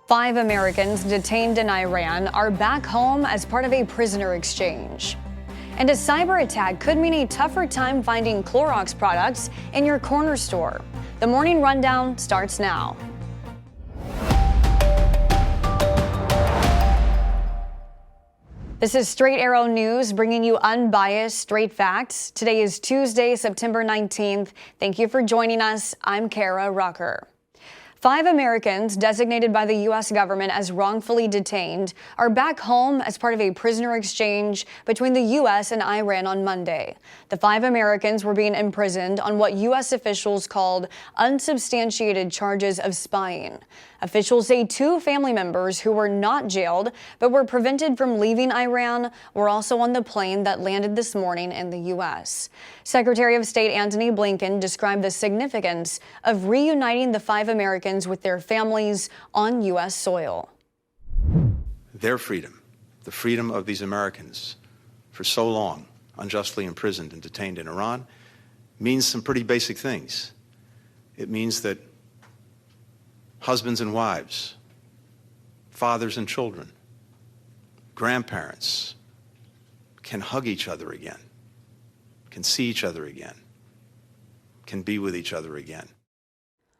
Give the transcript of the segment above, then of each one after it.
5 Americans detained in Iran are back home as part of a prisoner exchange. And a cyber attack could mean a tougher time finding Clorox products in your corner store. The morning rundown starts now. This is Straight Arrow News, bringing you unbiased, straight facts. Today is Tuesday, September 19th. Thank you for joining us. I'm Kara Rucker. 5 Americans designated by the U.S. government as wrongfully detained are back home as part of a prisoner exchange between the U.S. and Iran on Monday. The 5 Americans were being imprisoned on what U.S. officials called unsubstantiated charges of spying. Officials say 2 family members who were not jailed but were prevented from leaving Iran were also on the plane that landed this morning in the U.S. Secretary of State Antony Blinken described the significance of reuniting the 5 Americans with their families on U.S. soil. Their freedom, the freedom of these Americans for so long unjustly imprisoned and detained in Iran, means some pretty basic things. It means that husbands and wives, fathers and children, grandparents can hug each other again, can see each other again, can be with each other again.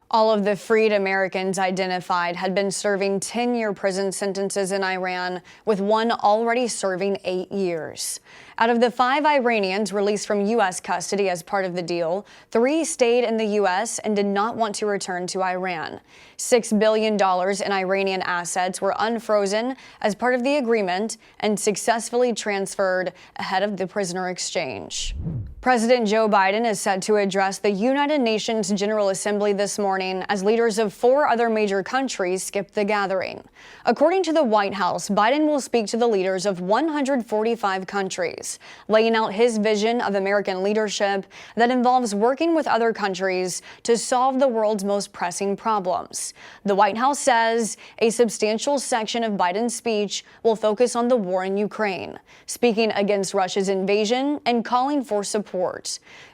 All of the freed Americans identified had been serving 10-year prison sentences in Iran, with one already serving 8 years. Out of the 5 Iranians released from U.S. custody as part of the deal, 3 stayed in the U.S. and did not want to return to Iran. $6 billion in Iranian assets were unfrozen as part of the agreement and successfully transferred ahead of the prisoner exchange. President Joe Biden is set to address the United Nations General Assembly this morning as leaders of 4 other major countries skip the gathering. According to the White House, Biden will speak to the leaders of 145 countries, laying out his vision of American leadership that involves working with other countries to solve the world's most pressing problems. The White House says a substantial section of Biden's speech will focus on the war in Ukraine, speaking against Russia's invasion and calling for support.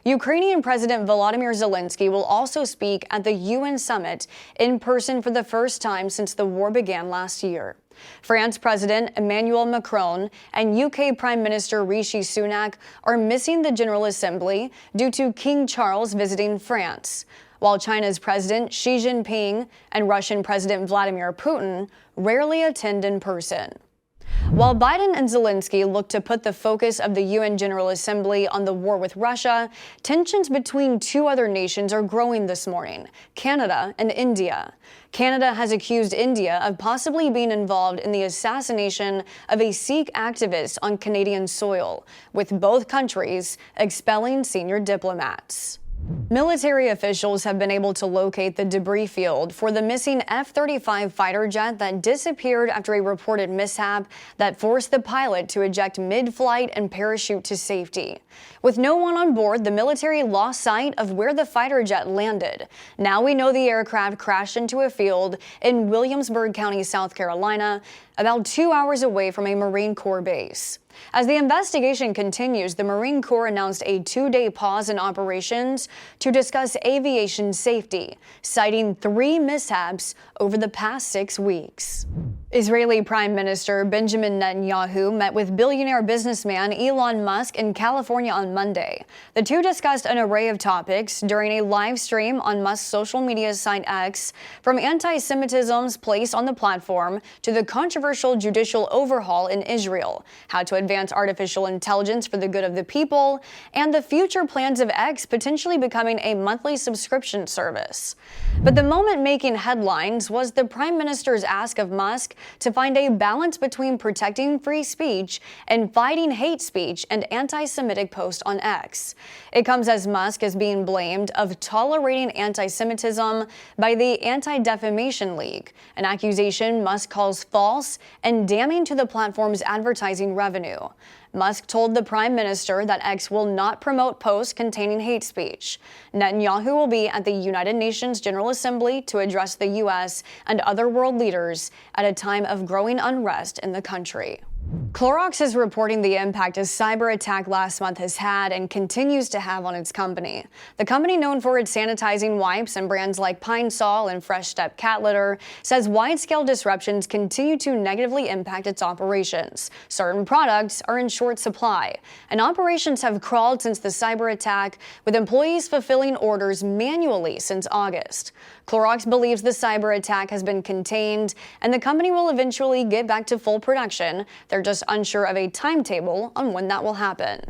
Ukrainian President Volodymyr Zelensky will also speak at the UN summit in person for the first time since the war began last year. France President Emmanuel Macron and UK Prime Minister Rishi Sunak are missing the General Assembly due to King Charles visiting France, while China's President Xi Jinping and Russian President Vladimir Putin rarely attend in person. While Biden and Zelensky look to put the focus of the UN General Assembly on the war with Russia, tensions between 2 other nations are growing this morning: Canada and India. Canada has accused India of possibly being involved in the assassination of a Sikh activist on Canadian soil, with both countries expelling senior diplomats. Military officials have been able to locate the debris field for the missing F-35 fighter jet that disappeared after a reported mishap that forced the pilot to eject mid-flight and parachute to safety. With no one on board, the military lost sight of where the fighter jet landed. Now we know the aircraft crashed into a field in Williamsburg County, South Carolina, about 2 hours away from a Marine Corps base. As the investigation continues, the Marine Corps announced a 2-day pause in operations to discuss aviation safety, citing 3 mishaps over the past 6 weeks. Israeli Prime Minister Benjamin Netanyahu met with billionaire businessman Elon Musk in California on Monday. The 2 discussed an array of topics during a live stream on Musk's social media site X, from anti-Semitism's place on the platform to the controversial judicial overhaul in Israel, how to advance artificial intelligence for the good of the people, and the future plans of X potentially becoming a monthly subscription service. But the moment making headlines was the Prime Minister's ask of Musk to find a balance between protecting free speech and fighting hate speech and anti-Semitic posts on X. It comes as Musk is being blamed of tolerating anti-Semitism by the Anti-Defamation League, an accusation Musk calls false and damning to the platform's advertising revenue. Musk told the Prime Minister that X will not promote posts containing hate speech. Netanyahu will be at the United Nations General Assembly to address the U.S. and other world leaders at a time of growing unrest in the country. Clorox is reporting the impact a cyber attack last month has had and continues to have on its company. The company, known for its sanitizing wipes and brands like Pine Sol and Fresh Step cat litter, says wide-scale disruptions continue to negatively impact its operations. Certain products are in short supply, and operations have crawled since the cyber attack, with employees fulfilling orders manually since August. Clorox believes the cyber attack has been contained, and the company will eventually get back to full production. They're just unsure of a timetable on when that will happen.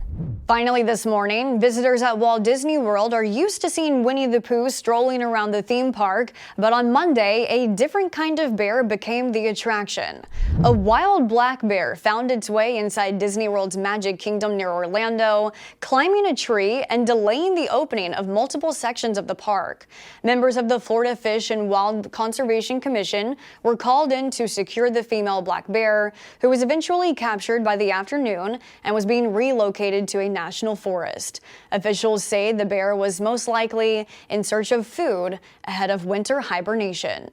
Finally this morning, visitors at Walt Disney World are used to seeing Winnie the Pooh strolling around the theme park, but on Monday, a different kind of bear became the attraction. A wild black bear found its way inside Disney World's Magic Kingdom near Orlando, climbing a tree and delaying the opening of multiple sections of the park. Members of the Florida Fish and Wild Conservation Commission were called in to secure the female black bear, who was eventually captured by the afternoon and was being relocated to a national forest. Officials say the bear was most likely in search of food ahead of winter hibernation.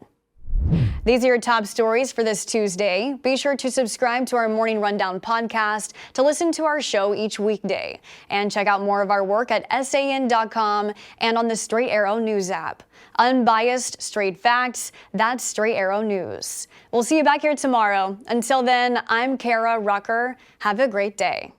These are your top stories for this Tuesday. Be sure to subscribe to our Morning Rundown podcast to listen to our show each weekday. And check out more of our work at san.com and on the Straight Arrow News app. Unbiased, straight facts, that's Straight Arrow News. We'll see you back here tomorrow. Until then, I'm Kara Rucker. Have a great day.